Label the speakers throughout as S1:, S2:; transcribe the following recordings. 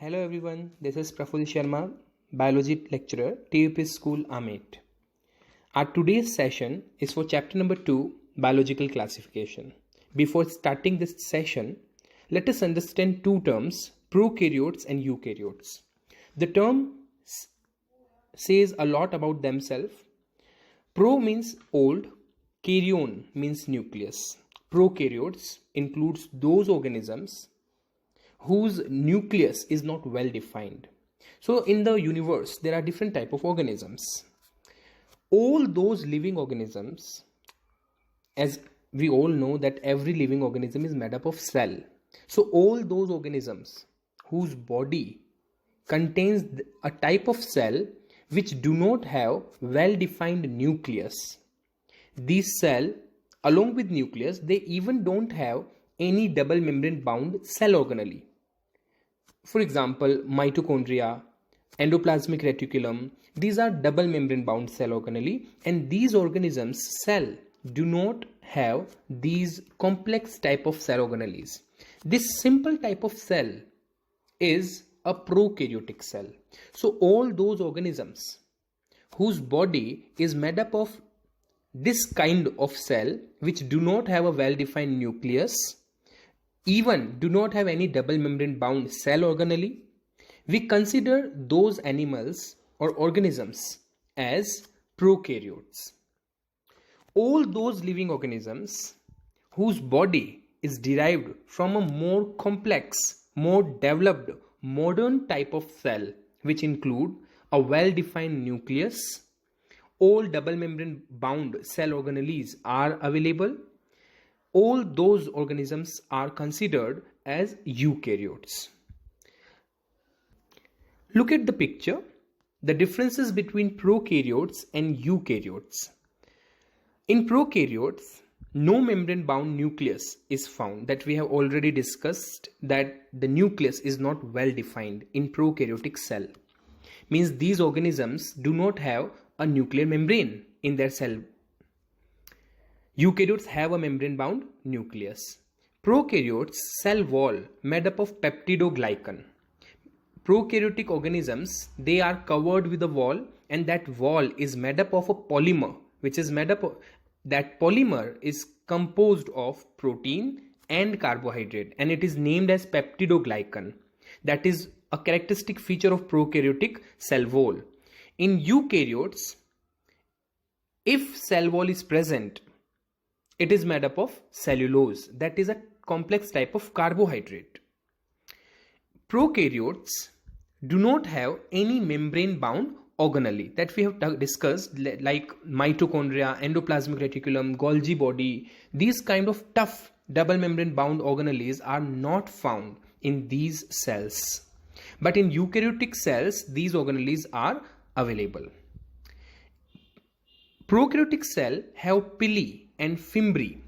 S1: Hello everyone, this is Praful Sharma, Biology lecturer, TUP School, Amet. Our today's session is for chapter number 2, Biological Classification. Before starting this session, let us understand two terms, prokaryotes and eukaryotes. The term says a lot about themselves. Pro means old, karyon means nucleus. Prokaryotes includes those organisms whose nucleus is not well defined. So in the universe, there are different type of organisms. All those living organisms, as we all know that every living organism is made up of cell. So all those organisms whose body contains a type of cell which do not have well-defined nucleus. These cell, along with nucleus, they even don't have any double membrane bound cell organelle. For example, mitochondria, endoplasmic reticulum, these are double membrane bound cell organelle, and these organisms' cell do not have these complex type of cell organelles. This simple type of cell is a prokaryotic cell. So all those organisms whose body is made up of this kind of cell which do not have a well-defined nucleus, even do not have any double membrane bound cell organelle, we consider those animals or organisms as prokaryotes. All those living organisms whose body is derived from a more complex, more developed, modern type of cell which include a well-defined nucleus, all double membrane bound cell organelles are available. All those organisms are considered as eukaryotes. Look at the picture, the differences between prokaryotes and eukaryotes. In prokaryotes, no membrane bound nucleus is found, that we have already discussed that the nucleus is not well defined in prokaryotic cell. Means these organisms do not have a nuclear membrane in their cell. Eukaryotes have a membrane bound nucleus. Prokaryotes cell wall made up of peptidoglycan. Prokaryotic organisms, they are covered with a wall, and that wall is made up of a polymer, which is made up of, that polymer is composed of protein and carbohydrate, and it is named as peptidoglycan. That is a characteristic feature of prokaryotic cell wall. In eukaryotes, if cell wall is present, it is made up of cellulose, that is a complex type of carbohydrate. Prokaryotes do not have any membrane bound organelle that we have discussed, like mitochondria, endoplasmic reticulum, Golgi body. These kind of tough double membrane bound organelles are not found in these cells. But in eukaryotic cells, these organelles are available. Prokaryotic cell have pili and fimbriae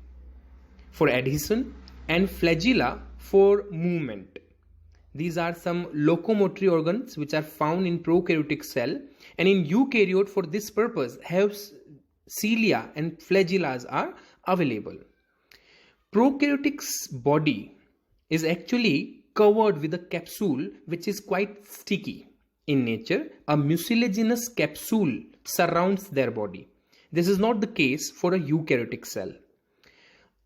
S1: for adhesion and flagella for movement. These are some locomotory organs which are found in prokaryotic cell, and in eukaryote for this purpose have cilia and flagellas are available. Prokaryotic's body is actually covered with a capsule which is quite sticky in nature. A mucilaginous capsule surrounds their body. This is not the case for a eukaryotic cell.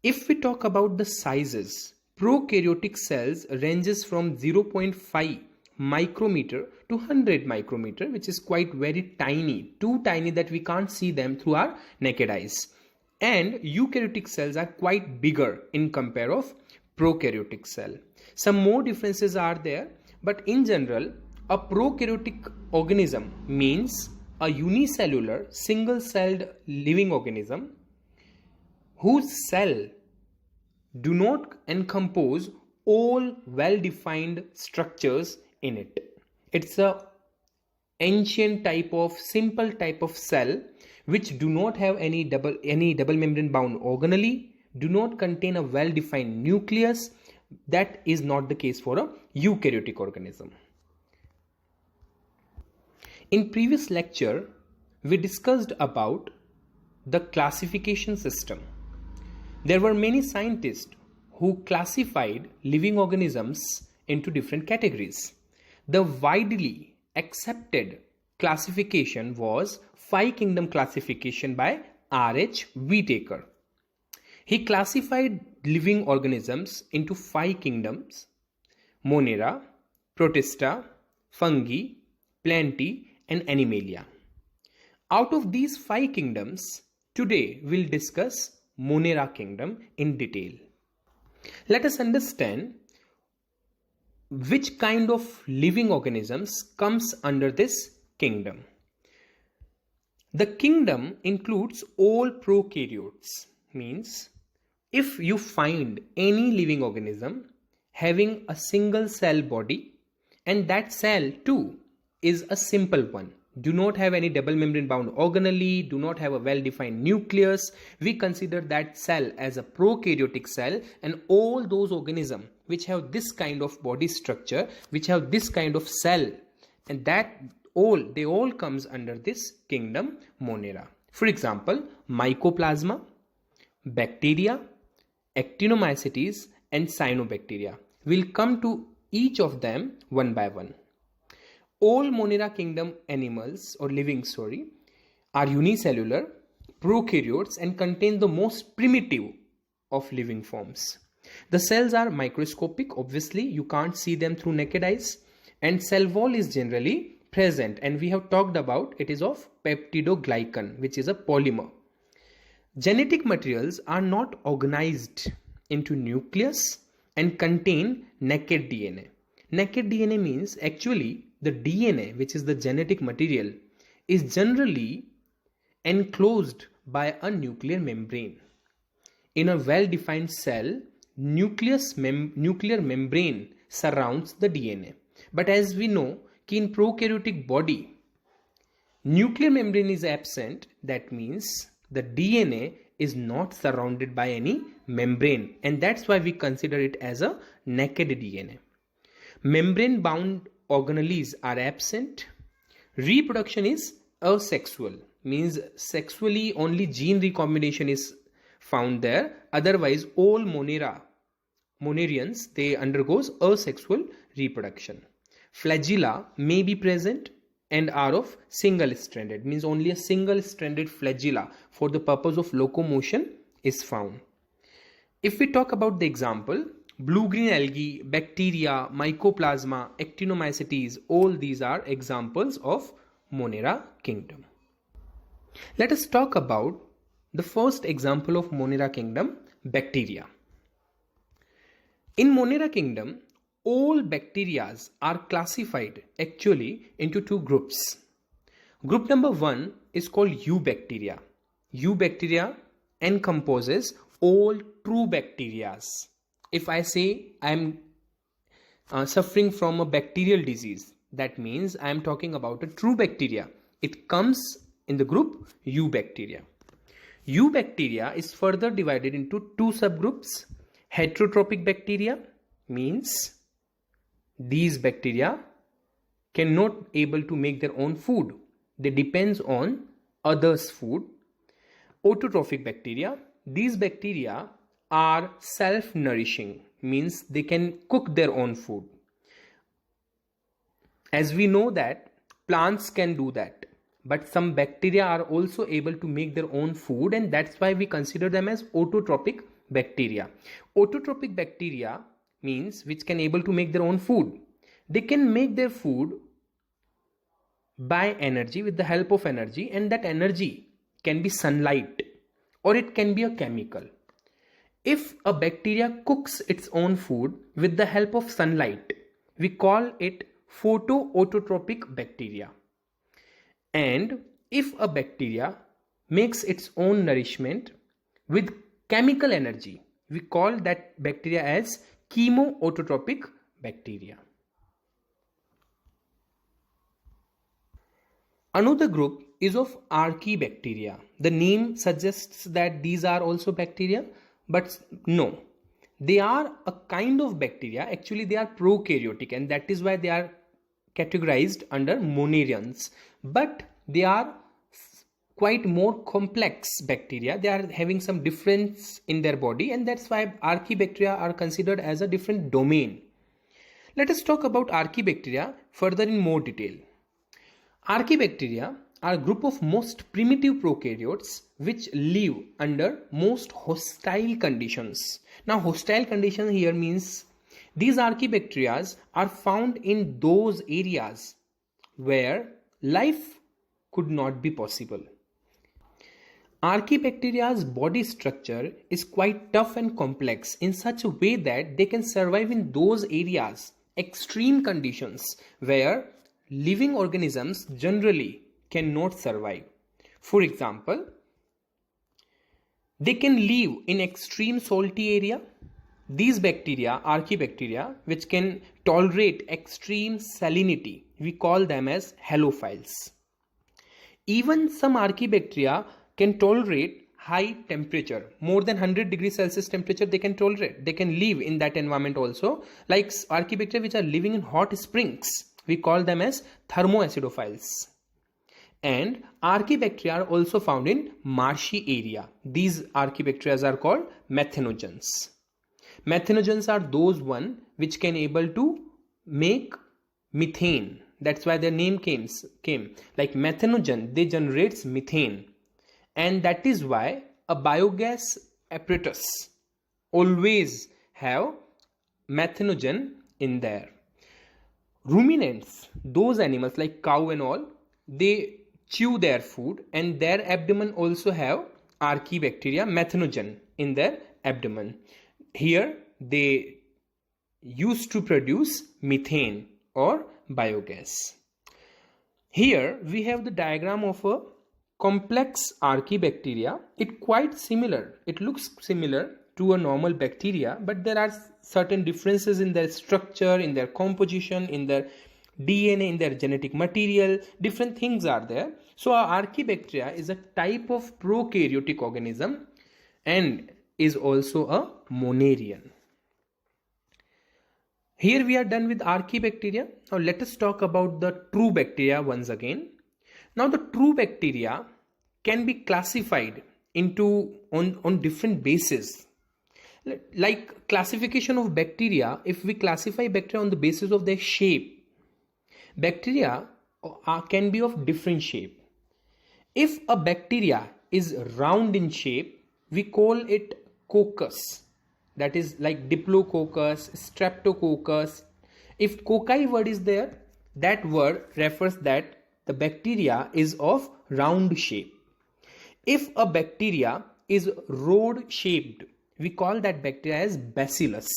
S1: If we talk about the sizes, prokaryotic cells ranges from 0.5 micrometer to 100 micrometer, which is quite very tiny, too tiny that we can't see them through our naked eyes. And eukaryotic cells are quite bigger in compare of prokaryotic cell. Some more differences are there, but in general, a prokaryotic organism means a unicellular, single-celled living organism whose cell do not encompass all well-defined structures in it. It's a ancient type of, simple type of cell which do not have any double membrane bound organelle, do not contain a well-defined nucleus. That is not the case for a eukaryotic organism. In previous lecture, we discussed about the classification system. There were many scientists who classified living organisms into different categories. the widely accepted classification was Five Kingdom classification by R.H. Whitaker. He classified living organisms into 5 kingdoms: Monera, Protista, Fungi, Plantae, and Animalia. Out of these 5 kingdoms, today we'll discuss Monera kingdom in detail. Let us understand which kind of living organisms comes under this kingdom. The kingdom includes all prokaryotes, means if you find any living organism having a single cell body and that cell too is a simple one, do not have any double membrane bound organelle, do not have a well defined nucleus, we consider that cell as a prokaryotic cell, and all those organisms which have this kind of body structure, which have this kind of cell, and they all comes under this kingdom Monera. For example, Mycoplasma, bacteria, actinomycetes, and cyanobacteria. We'll come to each of them one by one. All Monera kingdom animals or living are unicellular, prokaryotes, and contain the most primitive of living forms. The cells are microscopic, obviously you can't see them through naked eyes, and cell wall is generally present, and we have talked about it is of peptidoglycan, which is a polymer. Genetic materials are not organized into nucleus and contain naked DNA. Naked DNA means actually the DNA, which is the genetic material, is generally enclosed by a nuclear membrane. In a well-defined cell, nuclear membrane surrounds the DNA. But as we know, in prokaryotic body, nuclear membrane is absent. That means the DNA is not surrounded by any membrane, and that's why we consider it as a naked DNA. Membrane bound organelles are absent. Reproduction is asexual, means sexually only gene recombination is found there. Otherwise all Monerians, they undergoes asexual reproduction. Flagella may be present and are of single stranded, means only a single stranded flagella for the purpose of locomotion is found. If we talk about the example, blue-green algae, bacteria, mycoplasma, actinomycetes, all these are examples of Monera kingdom. Let us talk about the first example of Monera kingdom, bacteria. In Monera kingdom, all bacteria are classified actually into 2 groups. Group number 1 is called Eubacteria. Eubacteria encompasses all true bacteria. If I say I am suffering from a bacterial disease, that means I am talking about a true bacteria. It comes in the group Eubacteria. Eubacteria is further divided into 2 subgroups. Heterotrophic bacteria means these bacteria cannot able to make their own food. They depends on others' food. Autotrophic bacteria, these bacteria are self-nourishing, means they can cook their own food. As we know that plants can do that, but some bacteria are also able to make their own food, and that's why we consider them as autotrophic bacteria. Autotrophic bacteria means which can able to make their own food. They can make their food by energy, with the help of energy, and that energy can be sunlight or it can be a chemical. If a bacteria cooks its own food with the help of sunlight, we call it photoautotrophic bacteria. And if a bacteria makes its own nourishment with chemical energy, we call that bacteria as chemoautotrophic bacteria. Another group is of archaebacteria. The name suggests that these are also bacteria, but no. They are a kind of bacteria. Actually, they are prokaryotic, and that is why they are categorized under Monerians. But they are quite more complex bacteria. They are having some difference in their body, and that's why archaebacteria are considered as a different domain. Let us talk about Archaebacteria further in more detail. Archaebacteria are a group of most primitive prokaryotes which live under most hostile conditions. Now, hostile condition here means these Archaebacteria are found in those areas where life could not be possible. Archaebacteria's body structure is quite tough and complex in such a way that they can survive in those areas, extreme conditions where living organisms generally cannot survive. For example, they can live in extreme salty area. These bacteria, Archaebacteria, which can tolerate extreme salinity, we call them as halophiles. Even some Archaebacteria can tolerate high temperature, more than 100 degrees Celsius temperature they can tolerate. They can live in that environment also. Like Archaebacteria which are living in hot springs, we call them as thermoacidophiles. And Archaebacteria are also found in marshy area. These Archaebacteria are called methanogens. Methanogens are those one which can able to make methane. That's why their name came. Like methanogen, they generates methane. And that is why a biogas apparatus always have methanogen in there. Ruminants, those animals like cow and all, they chew their food and their abdomen also have Archaebacteria, methanogen in their abdomen. Here they used to produce methane or biogas. Here we have the diagram of a complex Archaebacteria. It quite similar. It looks similar to a normal bacteria, but there are certain differences in their structure, in their composition, in their DNA, in their genetic material. Different things are there. So our Archaebacteria is a type of prokaryotic organism and is also a monarian. Here we are done with Archaebacteria. Now let us talk about the true bacteria once again. Now the true bacteria can be classified into on different bases. Like classification of bacteria, if we classify bacteria on the basis of their shape, bacteria can be of different shape. If a bacteria is round in shape, we call it coccus. That is like Diplococcus, Streptococcus. If cocci word is there, that word refers that the bacteria is of round shape. If a bacteria is rod shaped, we call that bacteria as bacillus.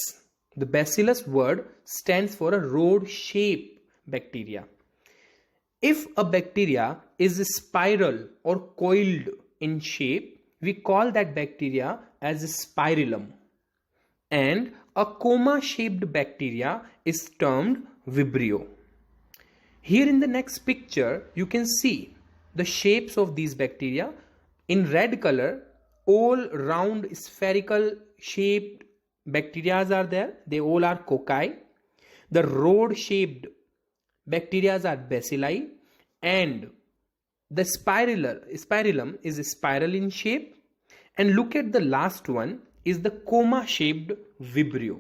S1: The bacillus word stands for a rod shaped bacteria. If a bacteria is spiral or coiled in shape, we call that bacteria as spirillum. And a coma shaped bacteria is termed vibrio. Here in the next picture, you can see the shapes of these bacteria. In red color, all round spherical shaped bacteria are there. They all are cocci. The rod shaped bacteria are bacilli, and the spirillum is spiral in shape. And look at the last one is the coma shaped vibrio.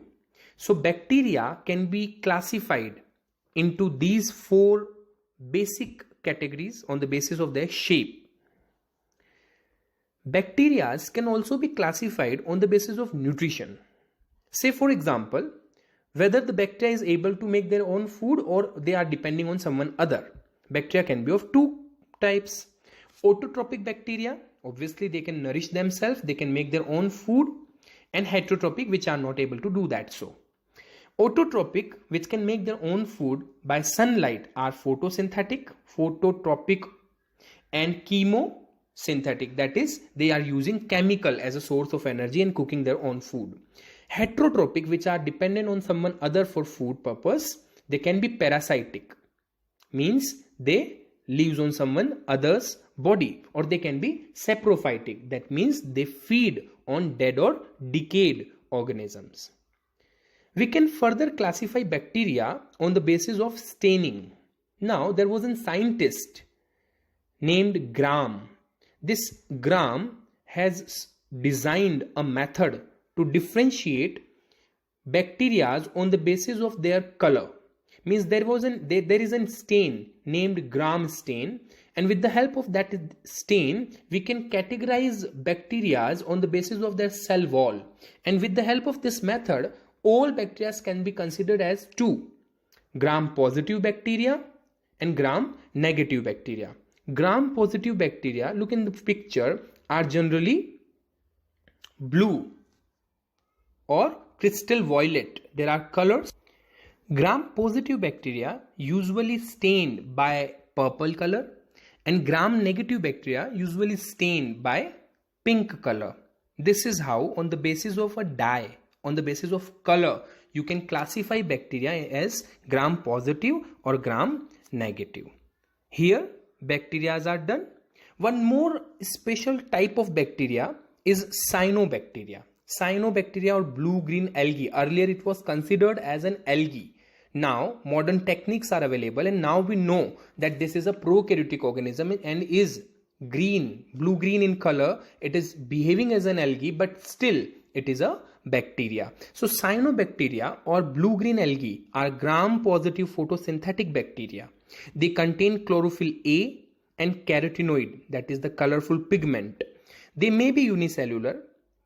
S1: So bacteria can be classified into these four basic categories on the basis of their shape. Bacteria can also be classified on the basis of nutrition. Say for example, whether the bacteria is able to make their own food or they are depending on someone other. Bacteria can be of two types. Autotrophic bacteria, obviously they can nourish themselves, they can make their own food, and heterotrophic, which are not able to do that so. Autotrophic, which can make their own food by sunlight, are photosynthetic, phototropic, and chemosynthetic. That is, they are using chemical as a source of energy and cooking their own food. Heterotrophic, which are dependent on someone other for food purpose, they can be parasitic. Means they lives on someone other's body, or they can be saprophytic. That means they feed on dead or decayed organisms. We can further classify bacteria on the basis of staining. Now there was a scientist named Gram. This Gram has designed a method to differentiate bacteria on the basis of their color. Means there is a stain named Gram stain, and with the help of that stain we can categorize bacteria on the basis of their cell wall, and with the help of this method all bacteria can be considered as two: Gram positive bacteria and Gram negative bacteria. Gram positive bacteria, look in the picture, are generally blue or crystal violet. There are colors. Gram positive bacteria usually stained by purple color, and Gram negative bacteria usually stained by pink color. This is how, on the basis of a dye, on the basis of color, you can classify bacteria as Gram positive or Gram negative. Here bacteria are done. One more special type of bacteria is cyanobacteria. Cyanobacteria or blue-green algae. Earlier it was considered as an algae. Now modern techniques are available, and now we know that this is a prokaryotic organism and is green, blue-green in color. It is behaving as an algae, but still it is a bacteria. So cyanobacteria or blue-green algae are Gram-positive photosynthetic bacteria. They contain chlorophyll A and carotenoid, that is the colorful pigment. They may be unicellular,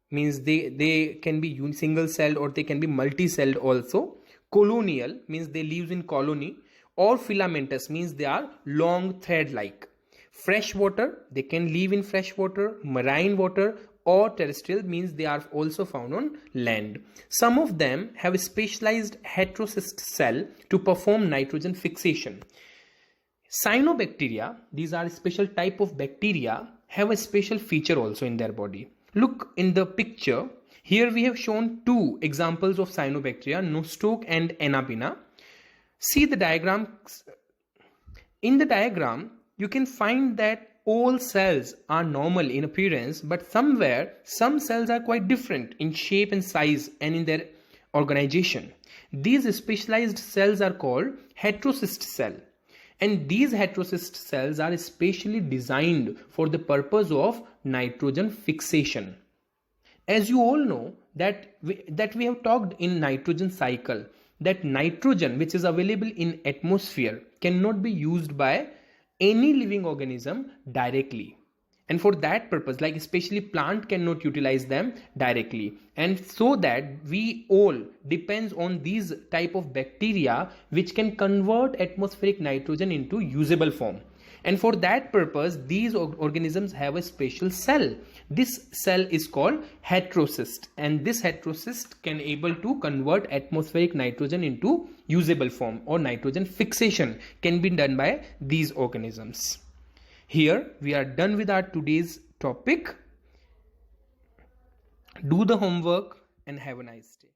S1: means they can be single celled or they can be multi-celled also. Colonial means they live in colony, or filamentous means they are long thread like. Freshwater, they can live in freshwater, marine water, or terrestrial means they are also found on land. Some of them have a specialized heterocyst cell to perform nitrogen fixation. Cyanobacteria, these are a special type of bacteria, have a special feature also in their body. Look in the picture. Here we have shown two examples of cyanobacteria, Nostoc and Anabaena. See the diagram. In the diagram, you can find that all cells are normal in appearance, but somewhere some cells are quite different in shape and size and in their organization. These specialized cells are called heterocyst cell, and these heterocyst cells are specially designed for the purpose of nitrogen fixation. As you all know that we have talked in nitrogen cycle, that nitrogen which is available in atmosphere cannot be used by any living organism directly, and for that purpose, like especially plant cannot utilize them directly, and so that we all depends on these type of bacteria which can convert atmospheric nitrogen into usable form. And for that purpose, these organisms have a special cell. This cell is called heterocyst, and this heterocyst can able to convert atmospheric nitrogen into usable form, or nitrogen fixation can be done by these organisms. Here we are done with our today's topic. Do the homework and have a nice day.